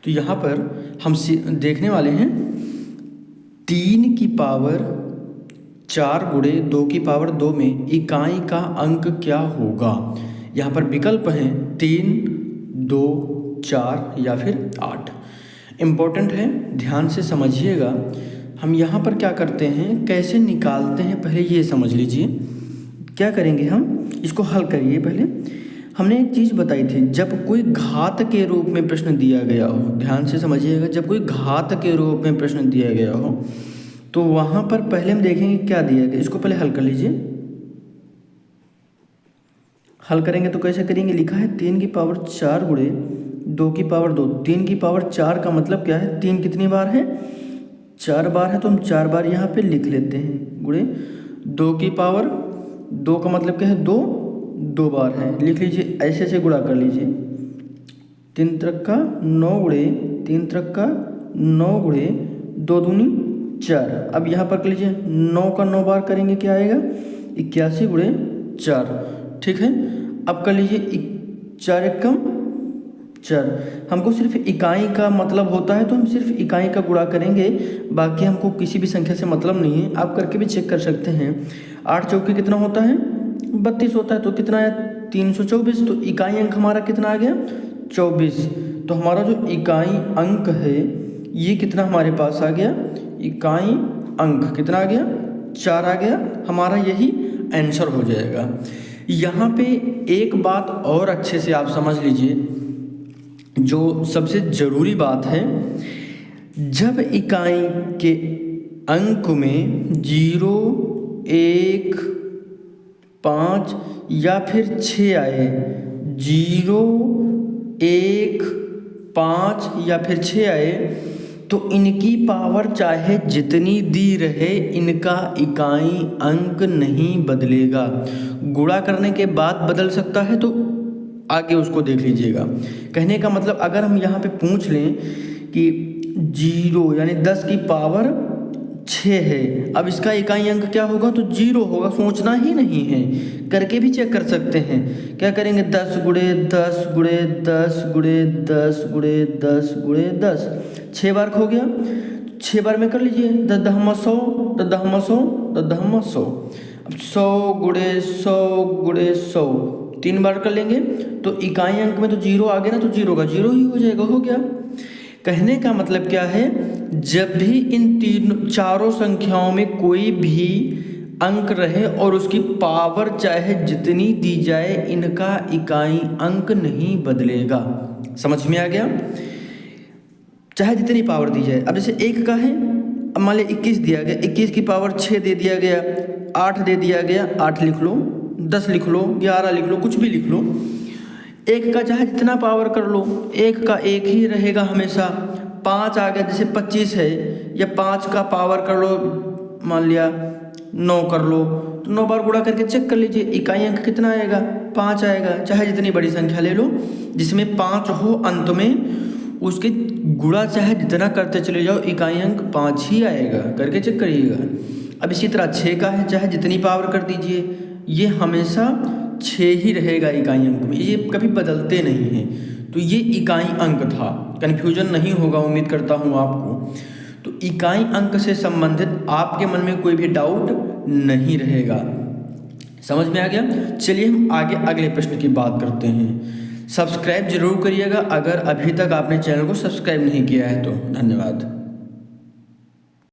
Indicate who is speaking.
Speaker 1: तो यहाँ पर हम देखने वाले हैं 3 की पावर 4 गुणे 2 की पावर 2 में इकाई का अंक क्या होगा। यहाँ पर विकल्प हैं 3, 2, 4 या फिर 8। इम्पोर्टेंट है, ध्यान से समझिएगा। हम यहाँ पर क्या करते हैं, कैसे निकालते हैं, पहले ये समझ लीजिए। क्या करेंगे, हम इसको हल करिए। पहले हमने एक चीज़ बताई थी, जब कोई घात के रूप में प्रश्न दिया गया हो, ध्यान से समझिएगा, जब कोई घात के रूप में प्रश्न दिया गया हो तो वहाँ पर पहले हम देखेंगे क्या दिया गया। इसको पहले हल कर लीजिए। हल करेंगे तो कैसे करेंगे, लिखा है 3 की पावर 4 गुणे 2 की पावर 2। 3 की पावर 4 का मतलब क्या है, 3 कितनी बार है, 4 बार है, तो हम 4 बार यहाँ पे लिख लेते हैं। गुणे 2 की पावर 2 का मतलब क्या है, 2 बार है, लिख लीजिए। ऐसे ऐसे गुणा कर लीजिए। 3 त्रिक का 9 गुणे 3 त्रिक का 9 गुणे 2 दूनी 4। अब यहाँ पर कर लीजिए, 9 का 9 बार करेंगे क्या आएगा, 81 गुणे 4। ठीक है, अब कर लीजिए 4 एकम 4। हमको सिर्फ इकाई का मतलब होता है तो हम सिर्फ इकाई का गुणा करेंगे, बाकी हमको किसी भी संख्या से मतलब नहीं है। आप करके भी चेक कर सकते हैं। 8 चौके कितना होता है, 32 होता है, तो कितना है 324। तो इकाई अंक हमारा कितना आ गया, 24। तो हमारा जो इकाई अंक है ये कितना हमारे पास आ गया, इकाई अंक कितना आ गया, 4 आ गया। हमारा यही आंसर हो जाएगा। यहाँ पे एक बात और अच्छे से आप समझ लीजिए, जो सबसे ज़रूरी बात है, जब इकाई के अंक में 0, 1, 5 या फिर 6 आए, 0, 1, 5 या फिर 6 आए, तो इनकी पावर चाहे जितनी दी रहे, इनका इकाई अंक नहीं बदलेगा। गुणा करने के बाद बदल सकता है, तो आगे उसको देख लीजिएगा। कहने का मतलब, अगर हम यहाँ पे पूछ लें कि 0 यानी 10 की पावर 6 है, अब इसका इकाई अंक क्या होगा, तो 0 होगा। सोचना ही नहीं है, करके भी चेक कर सकते हैं। क्या करेंगे, 10 गुणे 10 गुणे 10 गुणे 10 गुणे 10 गुणे 10, 6 बार हो गया। 6 बार में कर लीजिए, 10 दहमा 100, 10 दहमा 100, 10 दहमा 100। अब 100 गुणे 100 गुणे 100 3 बार कर लेंगे, तो इकाई अंक में तो 0 आ गया ना, तो 0 का 0 ही हो जाएगा, हो गया। कहने का मतलब क्या है, जब भी इन चारों संख्याओं में कोई भी अंक रहे और उसकी पावर चाहे जितनी दी जाए, इनका इकाई अंक नहीं बदलेगा। समझ में आ गया, चाहे जितनी पावर दी जाए। अब जैसे 1 का है, अब मान लिया 21 दिया गया, 21 की पावर 6 दे दिया गया, 8 दे दिया गया, 8 लिख लो, 10 लिख लो, 11 लिख लो, कुछ भी लिख लो। 1 का चाहे जितना पावर कर लो, 1 का 1 ही रहेगा हमेशा। 5 आ गया, जैसे 25 है, या 5 का पावर कर लो, मान लिया 9 कर लो, तो 9 बार गुणा करके चेक कर लीजिए, इकाई अंक कितना आएगा, 5 आएगा। चाहे जितनी बड़ी संख्या ले लो जिसमें 5 हो अंत में, उसके गुणा चाहे जितना करते चले जाओ, इकाई अंक 5 ही आएगा। करके चेक करिएगा। अब इसी तरह 6 का है, चाहे जितनी पावर कर दीजिए, ये हमेशा 6 ही रहेगा इकाई अंक में, ये कभी बदलते नहीं हैं। तो ये इकाई अंक था, कन्फ्यूजन नहीं होगा, उम्मीद करता हूँ आपको। तो इकाई अंक से संबंधित आपके मन में कोई भी डाउट नहीं रहेगा। समझ में आ गया। चलिए हम आगे अगले प्रश्न की बात करते हैं। सब्सक्राइब जरूर करिएगा अगर अभी तक आपने चैनल को सब्सक्राइब नहीं किया है तो। धन्यवाद।